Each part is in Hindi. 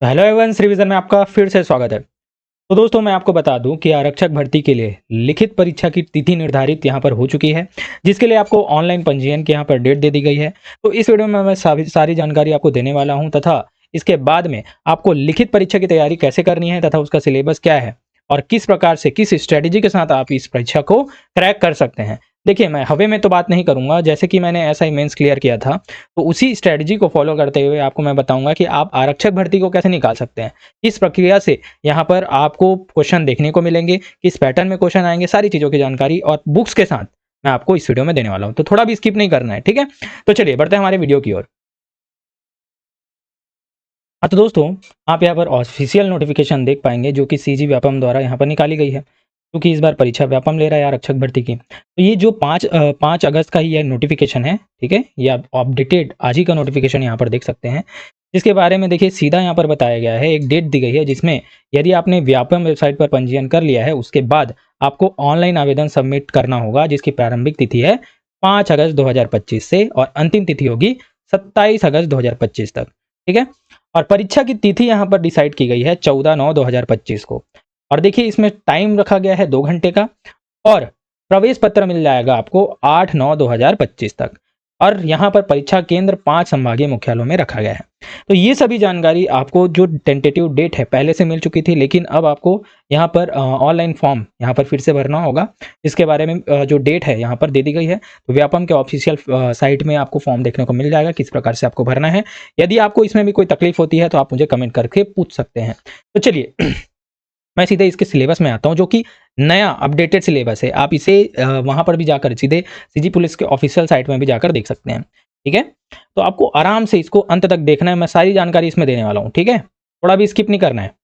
हेलो एवरीवन, रिवीजन में आपका फिर से स्वागत है। तो दोस्तों, मैं आपको बता दूं कि आरक्षक भर्ती के लिए लिखित परीक्षा की तिथि निर्धारित यहां पर हो चुकी है, जिसके लिए आपको ऑनलाइन पंजीयन की यहां पर डेट दे दी गई है। तो इस वीडियो में मैं सारी जानकारी आपको देने वाला हूं तथा इसके बाद में आपको लिखित परीक्षा की तैयारी कैसे करनी है तथा उसका सिलेबस क्या है और किस प्रकार से किस स्ट्रेटेजी के साथ आप इस परीक्षा को क्रैक कर सकते हैं। देखिए, मैं हवे में तो बात नहीं करूंगा, जैसे कि मैंने एसआई मेंस क्लियर किया था, तो उसी स्ट्रेटजी को फॉलो करते हुए आपको मैं बताऊंगा कि आप आरक्षक भर्ती को कैसे निकाल सकते हैं। इस प्रक्रिया से यहाँ पर आपको क्वेश्चन देखने को मिलेंगे, किस पैटर्न में क्वेश्चन आएंगे, सारी चीज़ों की जानकारी और बुक्स के साथ मैं आपको इस वीडियो में देने वाला हूँ। तो थोड़ा भी स्किप नहीं करना है, ठीक है। तो चलिए बढ़ते हैं हमारे वीडियो की ओर। हाँ, तो दोस्तों, आप यहाँ पर ऑफिशियल नोटिफिकेशन देख पाएंगे जो कि सीजी व्यापम द्वारा यहाँ पर निकाली गई है, क्योंकि इस बार परीक्षा व्यापम ले रहा है आरक्षक भर्ती की। तो ये जो 5 अगस्त का ही यह नोटिफिकेशन है, ठीक है। ये आप अपडेटेड आज ही का नोटिफिकेशन यहाँ पर देख सकते हैं, जिसके बारे में देखिए सीधा यहाँ पर बताया गया है। एक डेट दी गई है जिसमें यदि आपने व्यापम वेबसाइट पर पंजीयन कर लिया है, उसके बाद आपको ऑनलाइन आवेदन सबमिट करना होगा, जिसकी प्रारंभिक तिथि है 5 अगस्त 2025 से और अंतिम तिथि होगी 27 अगस्त 2025 तक, ठीक है। और परीक्षा की तिथि यहाँ पर डिसाइड की गई है 14/9/2025 को। और देखिए, इसमें टाइम रखा गया है 2 घंटे का और प्रवेश पत्र मिल जाएगा आपको 8/9/2025 तक। और यहाँ पर परीक्षा केंद्र 5 संभागीय मुख्यालयों में रखा गया है। तो ये सभी जानकारी आपको जो टेंटेटिव डेट है पहले से मिल चुकी थी, लेकिन अब आपको यहाँ पर ऑनलाइन फॉर्म यहाँ पर फिर से भरना होगा। इसके बारे में जो डेट है यहाँ पर दे दी गई है। तो व्यापम के ऑफिशियल साइट में आपको फॉर्म देखने को मिल जाएगा किस प्रकार से आपको भरना है। यदि आपको इसमें भी कोई तकलीफ होती है तो आप मुझे कमेंट करके पूछ सकते हैं। तो चलिए मैं सीधे इसके सिलेबस में आता हूं, जो कि नया अपडेटेड सिलेबस है। आप इसे वहां पर भी जाकर सीधे सीजी पुलिस के ऑफिशियल साइट में भी जाकर देख सकते हैं, ठीक है। तो आपको आराम से इसको अंत तक देखना है, मैं सारी जानकारी इसमें देने वाला हूं, ठीक है। थोड़ा भी स्किप नहीं करना है।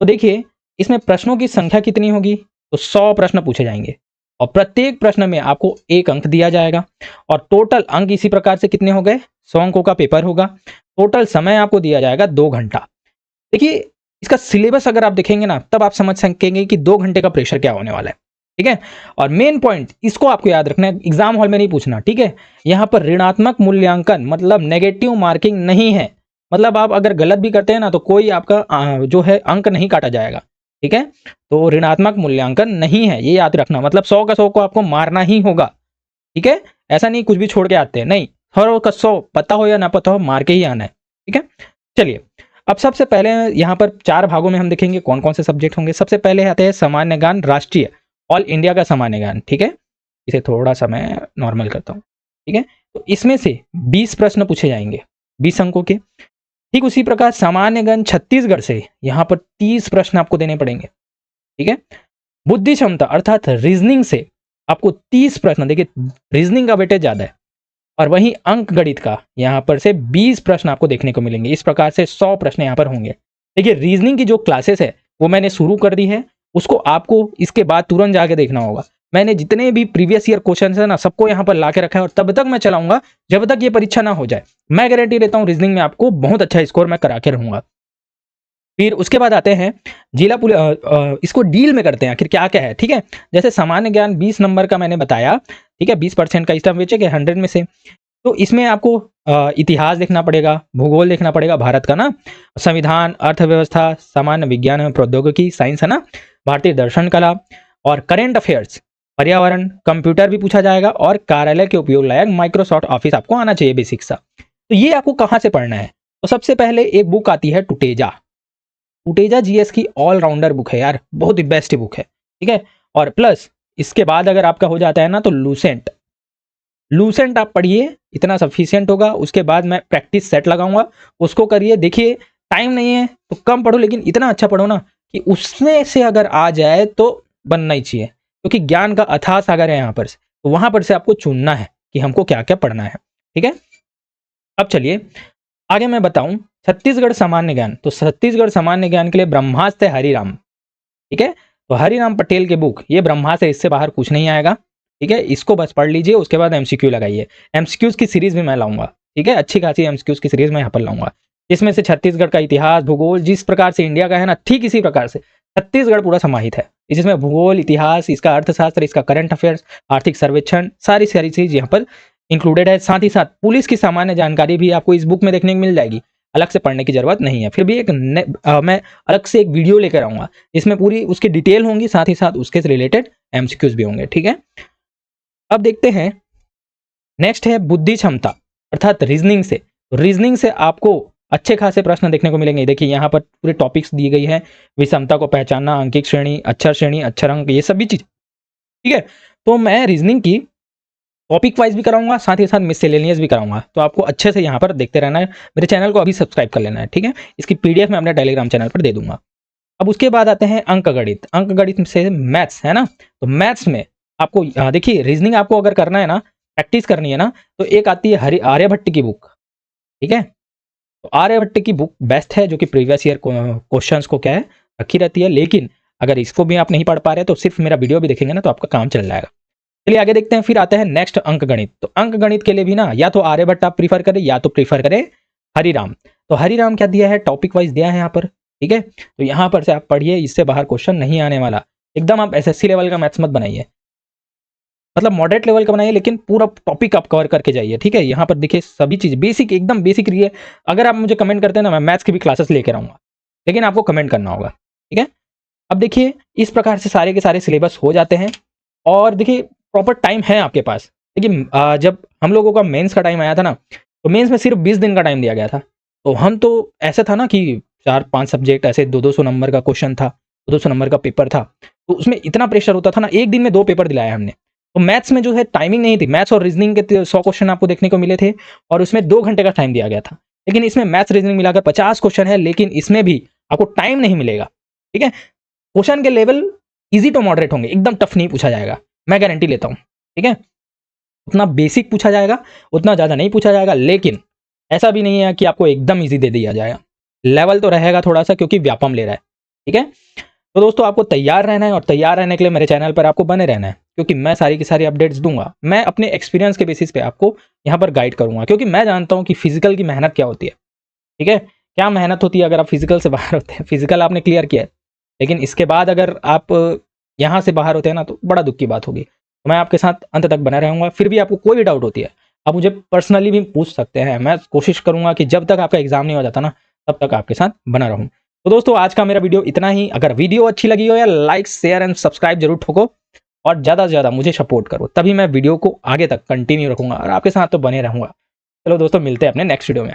तो देखिए, इसमें प्रश्नों की संख्या कितनी होगी, तो 100 प्रश्न पूछे जाएंगे और प्रत्येक प्रश्न में आपको 1 अंक दिया जाएगा। और टोटल अंक इसी प्रकार से कितने हो गए, 100 अंकों का पेपर होगा। टोटल समय आपको दिया जाएगा 2 घंटा। देखिए, इसका सिलेबस अगर आप देखेंगे ना, तब आप समझ सकेंगे कि 2 घंटे का प्रेशर क्या होने वाला है, ठीक है। और मेन पॉइंट इसको आपको याद रखना है, एग्जाम हॉल में नहीं पूछना, ठीक है। यहाँ पर ऋणात्मक मूल्यांकन मतलब नेगेटिव मार्किंग नहीं है। मतलब आप अगर गलत भी करते हैं ना, तो कोई आपका जो है अंक नहीं काटा जाएगा, ठीक है। तो ऋणात्मक मूल्यांकन नहीं है, ये याद रखना। मतलब 100 का 100 को आपको मारना ही होगा, ठीक है। ऐसा नहीं कुछ भी छोड़ के आते हैं, नहीं, 100 का 100 पता हो या ना पता हो मार के ही आना है, ठीक है। चलिए, अब सबसे पहले यहाँ पर 4 भागों में हम देखेंगे कौन कौन से सब्जेक्ट होंगे। सबसे पहले आते हैं सामान्य ज्ञान, राष्ट्रीय ऑल इंडिया का सामान्य ज्ञान, ठीक है। इसे थोड़ा सा मैं नॉर्मल करता हूँ, ठीक है। तो इसमें से 20 प्रश्न पूछे जाएंगे, 20 अंकों के। ठीक उसी प्रकार सामान्य ज्ञान छत्तीसगढ़ से यहाँ पर 30 प्रश्न आपको देने पड़ेंगे, ठीक है। बुद्धि क्षमता अर्थात रीजनिंग से आपको 30 प्रश्न, देखिए रीजनिंग का वेटेज ज्यादा है। और वहीं अंक गणित का यहाँ पर से 20 प्रश्न आपको देखने को मिलेंगे। इस प्रकार से 100 प्रश्न यहाँ पर होंगे। देखिए, रीजनिंग की जो क्लासेस है वो मैंने शुरू कर दी है, उसको आपको इसके बाद तुरंत जाके देखना होगा। मैंने जितने भी प्रीवियस ईयर क्वेश्चन है ना, सबको यहाँ पर ला के रखा है और तब तक मैं चलाऊंगा जब तक ये परीक्षा ना हो जाए। मैं गारंटी देता हूँ रीजनिंग में आपको बहुत अच्छा स्कोर मैं करा के रहूंगा। फिर उसके बाद आते हैं जिला पुलिस, इसको डील में करते हैं आखिर क्या क्या है, ठीक है। जैसे सामान्य ज्ञान 20 नंबर का मैंने बताया, ठीक है, 20% का स्टम्प बेचेंगे 100 में से। तो इसमें आपको इतिहास देखना पड़ेगा, भूगोल देखना पड़ेगा भारत का ना, संविधान, अर्थव्यवस्था, सामान्य विज्ञान एवं प्रौद्योगिकी साइंस है ना, भारतीय दर्शन कला और करेंट अफेयर्स, पर्यावरण, कंप्यूटर भी पूछा जाएगा और कार्यालय के उपयोग लायक माइक्रोसॉफ्ट ऑफिस आपको आना चाहिए बेसिक सा। तो ये आपको कहाँ से पढ़ना है, तो सबसे पहले एक बुक आती है टुटेजा। टुटेजा जीएस की ऑलराउंडर बुक है यार, बहुत ही बेस्ट बुक है, ठीक है। और प्लस इसके बाद अगर आपका हो जाता है ना, तो लूसेंट, लूसेंट आप पढ़िए, इतना सफिशियंट होगा। उसके बाद मैं प्रैक्टिस सेट लगाऊंगा, उसको करिए। देखिए, टाइम नहीं है तो कम पढ़ो, लेकिन इतना अच्छा पढ़ो ना कि उसमें से अगर आ जाए तो बनना ही चाहिए, क्योंकि ज्ञान का अथाह सागर है यहाँ पर से। तो वहां पर से आपको चुनना है कि हमको क्या क्या पढ़ना है, ठीक है। अब चलिए आगे मैं बताऊं छत्तीसगढ़ सामान्य ज्ञान। तो छत्तीसगढ़ सामान्य ज्ञान के लिए ब्रह्मास्त्र हरिराम, ठीक है। तो हरिराम पटेल के बुक, ये ब्रह्मास्त्र, इससे बाहर कुछ नहीं आएगा, ठीक है। इसको बस पढ़ लीजिए, उसके बाद एमसीक्यू लगाइए। एमसीक्यूज की सीरीज भी मैं लाऊंगा, ठीक है, अच्छी खासी एमसीक्यूज की सीरीज मैं यहाँ पर लाऊंगा, जिसमें से छत्तीसगढ़ का इतिहास, भूगोल, जिस प्रकार से इंडिया का है ना, ठीक इसी प्रकार से छत्तीसगढ़ पूरा समाहित है। जिसमें भूगोल, इतिहास, इसका अर्थशास्त्र, इसका करंट अफेयर्स, आर्थिक सर्वेक्षण, सारी सारी चीज यहाँ पर इंक्लूडेड है। साथ ही साथ पुलिस की सामान्य जानकारी भी आपको इस बुक में देखने को मिल जाएगी। अलग से पढ़ने की जरूरत नहीं है। फिर भी मैं अलग से एक वीडियो लेकर आऊंगा, इसमें पूरी उसकी डिटेल होंगी, साथ ही साथ उसके रिलेटेड एमसीक्यूज भी होंगे। ठीक है, अब देखते हैं नेक्स्ट है बुद्धि क्षमता अर्थात रीजनिंग से। रीजनिंग से आपको अच्छे खासे प्रश्न देखने को मिलेंगे। देखिए यहाँ पर पूरे टॉपिक्स दी गई है, विषमता को पहचानना, अंकिक श्रेणी, अक्षर अंक, ये सभी चीज। ठीक है, तो मैं रीजनिंग की टॉपिक वाइज भी कराऊंगा, साथ ही साथ मिससेलेनियस भी कराऊंगा, तो आपको अच्छे से यहाँ पर देखते रहना है। मेरे चैनल को अभी सब्सक्राइब कर लेना है। ठीक है, इसकी पीडीएफ मैं अपने टेलीग्राम चैनल पर दे दूंगा। अब उसके बाद आते हैं अंक गणित। अंक गणित से मैथ्स है ना, तो मैथ्स में आपको देखिए रीजनिंग आपको अगर करना है ना, प्रैक्टिस करनी है ना, तो एक आती है आर्यभट्ट की बुक। ठीक है, तो आर्यभट्ट की बुक बेस्ट है, जो कि प्रीवियस ईयर क्वेश्चंस को क्या है रखी रहती है। लेकिन अगर इसको भी आप नहीं पढ़ पा रहे तो सिर्फ मेरा वीडियो भी देखेंगे ना तो आपका काम चल जाएगा। चलिए आगे देखते हैं। फिर आते हैं नेक्स्ट अंक गणित। तो अंक गणित के लिए भी ना या तो आर्यभट्ट आप प्रीफर करें या तो प्रीफर करें हरिराम। तो हरिराम क्या दिया है, टॉपिक वाइज दिया है यहाँ पर। ठीक है, तो यहाँ पर से आप पढ़िए, इससे बाहर क्वेश्चन नहीं आने वाला। एकदम आप एसएससी लेवल का मैथ्स मत बनाइए, मतलब मॉडरेट लेवल का बनाइए, लेकिन पूरा टॉपिक आप कवर करके जाइए। ठीक है, यहाँ पर देखिए सभी चीज बेसिक, एकदम बेसिक रही है। अगर आप मुझे कमेंट करते हैं ना, मैं मैथ्स की भी क्लासेस लेकर आऊंगा, लेकिन आपको कमेंट करना होगा। ठीक है, अब देखिए इस प्रकार से सारे के सारे सिलेबस हो जाते हैं। और देखिए प्रॉपर टाइम है आपके पास। देखिए जब हम लोगों का मेंस का टाइम आया था ना, तो मेंस में सिर्फ 20 दिन का टाइम दिया गया था। तो हम तो ऐसा था ना कि 4-5 सब्जेक्ट ऐसे 200 नंबर का क्वेश्चन था, 200 नंबर का पेपर था, तो उसमें इतना प्रेशर होता था ना, एक दिन में 2 पेपर दिलाया हमने। तो मैथ्स में जो है टाइमिंग नहीं थी, मैथ्स और रीजनिंग के 100 क्वेश्चन आपको देखने को मिले थे और उसमें 2 घंटे का टाइम दिया गया था। लेकिन इसमें मैथ्स रीजनिंग मिलाकर 50 क्वेश्चन है, लेकिन इसमें भी आपको टाइम नहीं मिलेगा। ठीक है, क्वेश्चन के लेवल इजी टू मॉडरेट होंगे, एकदम टफ नहीं पूछा जाएगा, मैं गारंटी लेता हूं। ठीक है, उतना बेसिक पूछा जाएगा, उतना ज्यादा नहीं पूछा जाएगा, लेकिन ऐसा भी नहीं है कि आपको एकदम इजी दे दिया जाएगा। लेवल तो रहेगा थोड़ा सा, क्योंकि व्यापम ले रहा है। ठीक है, तो दोस्तों आपको तैयार रहना है, और तैयार रहने के लिए मेरे चैनल पर आपको बने रहना है, क्योंकि मैं सारी की सारी अपडेट्स दूंगा। मैं अपने एक्सपीरियंस के बेसिस पे आपको यहाँ पर गाइड करूंगा, क्योंकि मैं जानता हूँ कि फिजिकल की मेहनत क्या होती है। ठीक है, क्या मेहनत होती है अगर आप फिजिकल से बाहर होते हैं। फिजिकल आपने क्लियर किया है, लेकिन इसके बाद अगर आप यहाँ से बाहर होते हैं ना, तो बड़ा दुख की बात होगी। तो मैं आपके साथ अंत तक बना रहूंगा। फिर भी आपको कोई भी डाउट होती है, आप मुझे पर्सनली भी पूछ सकते हैं। मैं कोशिश करूंगा कि जब तक आपका एग्जाम नहीं हो जाता ना, तब तक आपके साथ बना रहूं। तो दोस्तों आज का मेरा वीडियो इतना ही। अगर वीडियो अच्छी लगी हो या लाइक शेयर एंड सब्सक्राइब जरूर ठोको, और ज़्यादा से ज़्यादा मुझे सपोर्ट करो, तभी मैं वीडियो को आगे तक कंटिन्यू रखूंगा और आपके साथ तो बने रहूंगा। चलो दोस्तों, मिलते हैं अपने नेक्स्ट वीडियो में।